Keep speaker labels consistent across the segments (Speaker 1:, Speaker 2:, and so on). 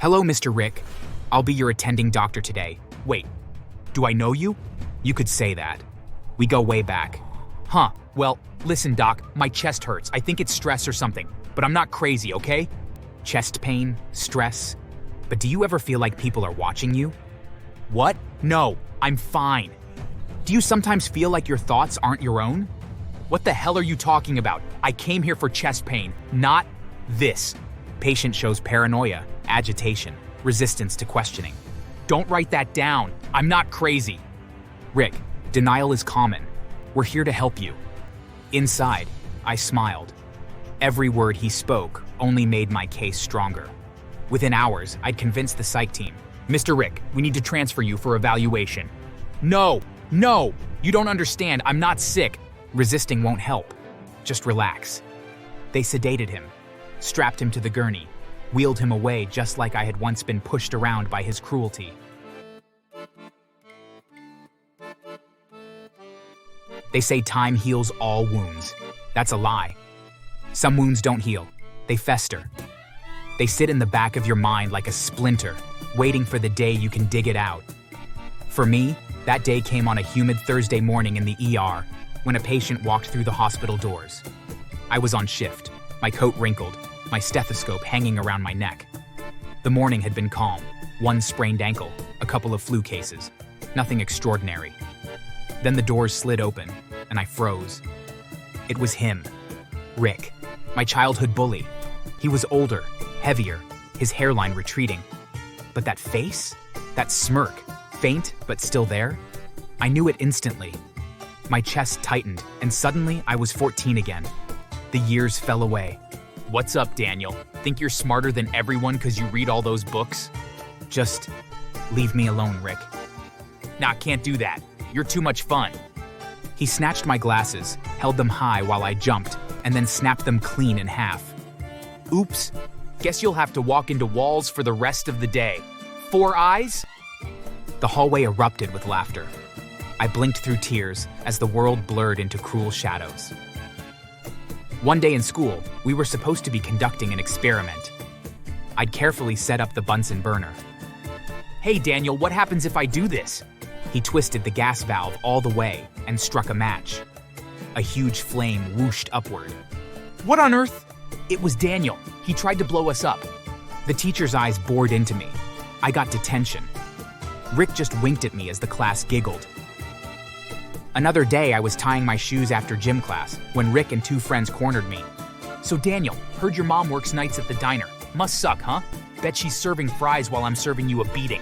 Speaker 1: Hello, Mr. Rick. I'll be your attending doctor today. Wait, do I know you? You could say that. We go way back. Huh, well, listen, Doc, my chest hurts. I think it's stress or something, but I'm not crazy, okay? Chest pain, stress. But do you ever feel like people are watching you? What? No, I'm fine. Do you sometimes feel like your thoughts aren't your own? What the hell are you talking about? I came here for chest pain, not this. Patient shows paranoia, agitation, resistance to questioning. Don't write that down. I'm not crazy. Rick, denial is common. We're here to help you. Inside, I smiled. Every word he spoke only made my case stronger. Within hours, I'd convinced the psych team. Mr. Rick, we need to transfer you for evaluation. No, you don't understand. I'm not sick. Resisting won't help. Just relax. They sedated him, strapped him to the gurney, wheeled him away just like I had once been pushed around by his cruelty. They say time heals all wounds. That's a lie. Some wounds don't heal. They fester. They sit in the back of your mind like a splinter, waiting for the day you can dig it out. For me, that day came on a humid Thursday morning in the ER when a patient walked through the hospital doors. I was on shift, my coat wrinkled, my stethoscope hanging around my neck. The morning had been calm. One sprained ankle, a couple of flu cases. Nothing extraordinary. Then the doors slid open, and I froze. It was him, Rick, my childhood bully. He was older, heavier, his hairline retreating. But that face? That smirk, faint but still there? I knew it instantly. My chest tightened, and suddenly I was 14 again. The years fell away. What's up, Daniel? Think you're smarter than everyone because you read all those books? Just leave me alone, Rick. Nah, can't do that. You're too much fun. He snatched my glasses, held them high while I jumped, and then snapped them clean in half. Oops. Guess you'll have to walk into walls for the rest of the day. 4 eyes? The hallway erupted with laughter. I blinked through tears as the world blurred into cruel shadows. One day in school, we were supposed to be conducting an experiment. I'd carefully set up the Bunsen burner. Hey, Daniel, what happens if I do this? He twisted the gas valve all the way and struck a match. A huge flame whooshed upward. What on earth? It was Daniel. He tried to blow us up. The teacher's eyes bored into me. I got detention. Rick just winked at me as the class giggled. Another day, I was tying my shoes after gym class when Rick and 2 friends cornered me. So Daniel, heard your mom works nights at the diner. Must suck, huh? Bet she's serving fries while I'm serving you a beating.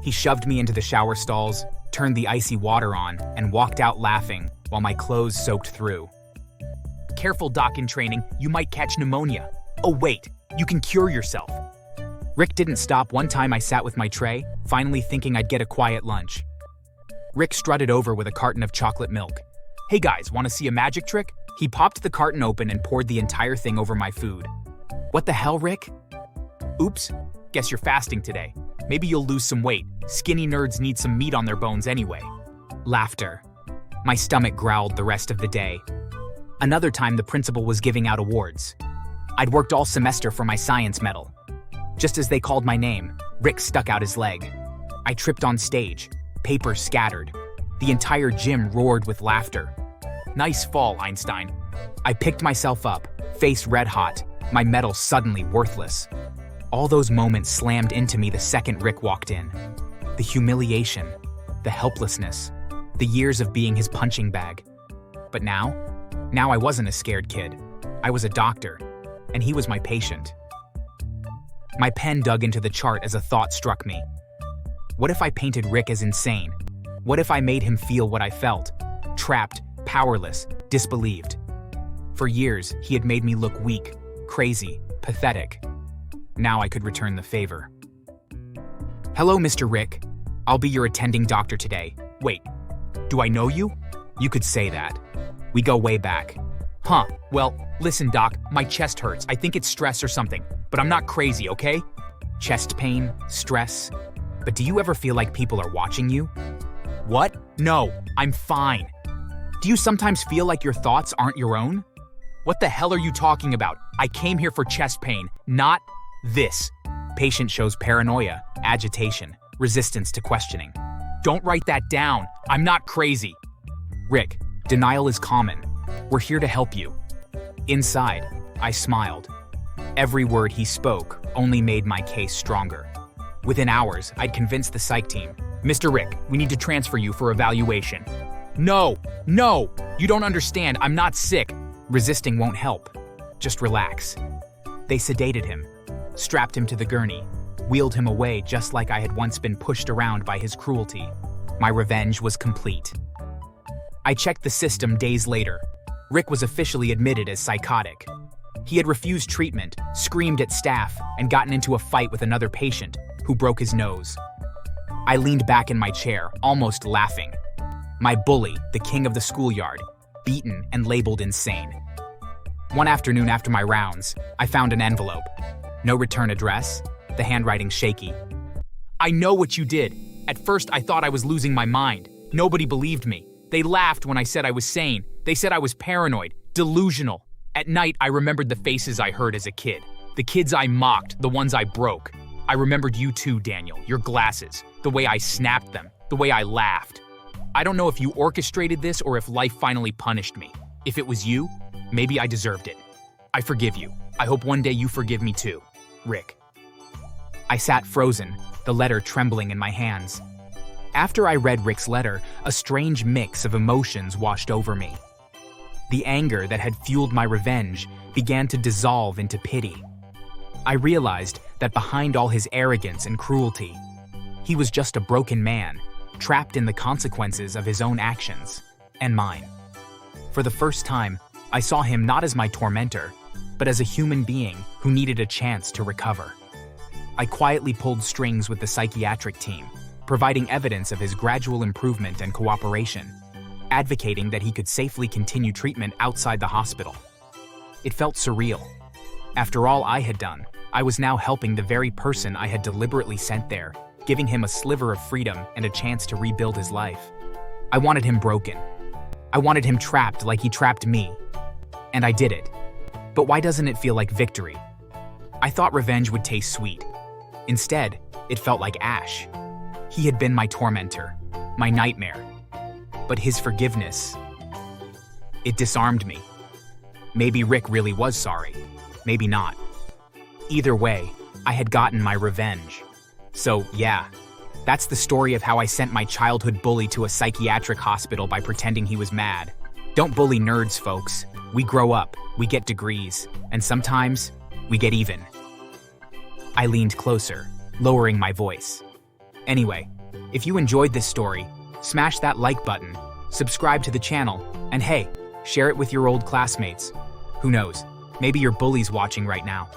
Speaker 1: He shoved me into the shower stalls, turned the icy water on, and walked out laughing while my clothes soaked through. Careful, Doc, in training, you might catch pneumonia. Oh wait, you can cure yourself. Rick didn't stop. One time I sat with my tray, finally thinking I'd get a quiet lunch. Rick strutted over with a carton of chocolate milk. Hey guys, want to see a magic trick? He popped the carton open and poured the entire thing over my food. What the hell, Rick? Oops, guess you're fasting today. Maybe you'll lose some weight. Skinny nerds need some meat on their bones anyway. Laughter. My stomach growled the rest of the day. Another time the principal was giving out awards. I'd worked all semester for my science medal. Just as they called my name, Rick stuck out his leg. I tripped on stage. Papers scattered. The entire gym roared with laughter. Nice fall, Einstein. I picked myself up, face red hot, my medal suddenly worthless. All those moments slammed into me the second Rick walked in. The humiliation, the helplessness, the years of being his punching bag. But now I wasn't a scared kid. I was a doctor, and he was my patient. My pen dug into the chart as a thought struck me. What if I painted Rick as insane? What if I made him feel what I felt? Trapped, powerless, disbelieved. For years, he had made me look weak, crazy, pathetic. Now I could return the favor. Hello, Mr. Rick. I'll be your attending doctor today. Wait, do I know you? You could say that. We go way back. Huh, well, listen, Doc, my chest hurts. I think it's stress or something, but I'm not crazy, okay? Chest pain, stress. But do you ever feel like people are watching you? What? No, I'm fine. Do you sometimes feel like your thoughts aren't your own? What the hell are you talking about? I came here for chest pain, not this. Patient shows paranoia, agitation, resistance to questioning. Don't write that down. I'm not crazy. Rick, denial is common. We're here to help you. Inside, I smiled. Every word he spoke only made my case stronger. Within hours, I'd convinced the psych team. Mr. Rick, we need to transfer you for evaluation. No, you don't understand. I'm not sick. Resisting won't help. Just relax. They sedated him, strapped him to the gurney, wheeled him away just like I had once been pushed around by his cruelty. My revenge was complete. I checked the system days later. Rick was officially admitted as psychotic. He had refused treatment, screamed at staff, and gotten into a fight with another patient who broke his nose. I leaned back in my chair, almost laughing. My bully, the king of the schoolyard, beaten and labeled insane. One afternoon after my rounds, I found an envelope. No return address, the handwriting shaky. I know what you did. At first, I thought I was losing my mind. Nobody believed me. They laughed when I said I was sane. They said I was paranoid, delusional. At night, I remembered the faces I heard as a kid. The kids I mocked, the ones I broke. I remembered you too, Daniel, your glasses, the way I snapped them, the way I laughed. I don't know if you orchestrated this or if life finally punished me. If it was you, maybe I deserved it. I forgive you. I hope one day you forgive me too. Rick. I sat frozen, the letter trembling in my hands. After I read Rick's letter, a strange mix of emotions washed over me. The anger that had fueled my revenge began to dissolve into pity. I realized that behind all his arrogance and cruelty, he was just a broken man, trapped in the consequences of his own actions, and mine. For the first time, I saw him not as my tormentor, but as a human being who needed a chance to recover. I quietly pulled strings with the psychiatric team, providing evidence of his gradual improvement and cooperation, advocating that he could safely continue treatment outside the hospital. It felt surreal. After all I had done, I was now helping the very person I had deliberately sent there, giving him a sliver of freedom and a chance to rebuild his life. I wanted him broken. I wanted him trapped like he trapped me. And I did it. But why doesn't it feel like victory? I thought revenge would taste sweet. Instead, it felt like ash. He had been my tormentor, my nightmare. But his forgiveness, it disarmed me. Maybe Rick really was sorry. Maybe not. Either way, I had gotten my revenge. So, yeah, that's the story of how I sent my childhood bully to a psychiatric hospital by pretending he was mad. Don't bully nerds, folks. We grow up, we get degrees, and sometimes we get even. I leaned closer, lowering my voice. Anyway, if you enjoyed this story, smash that like button, subscribe to the channel, and hey, share it with your old classmates. Who knows, maybe your bully's watching right now.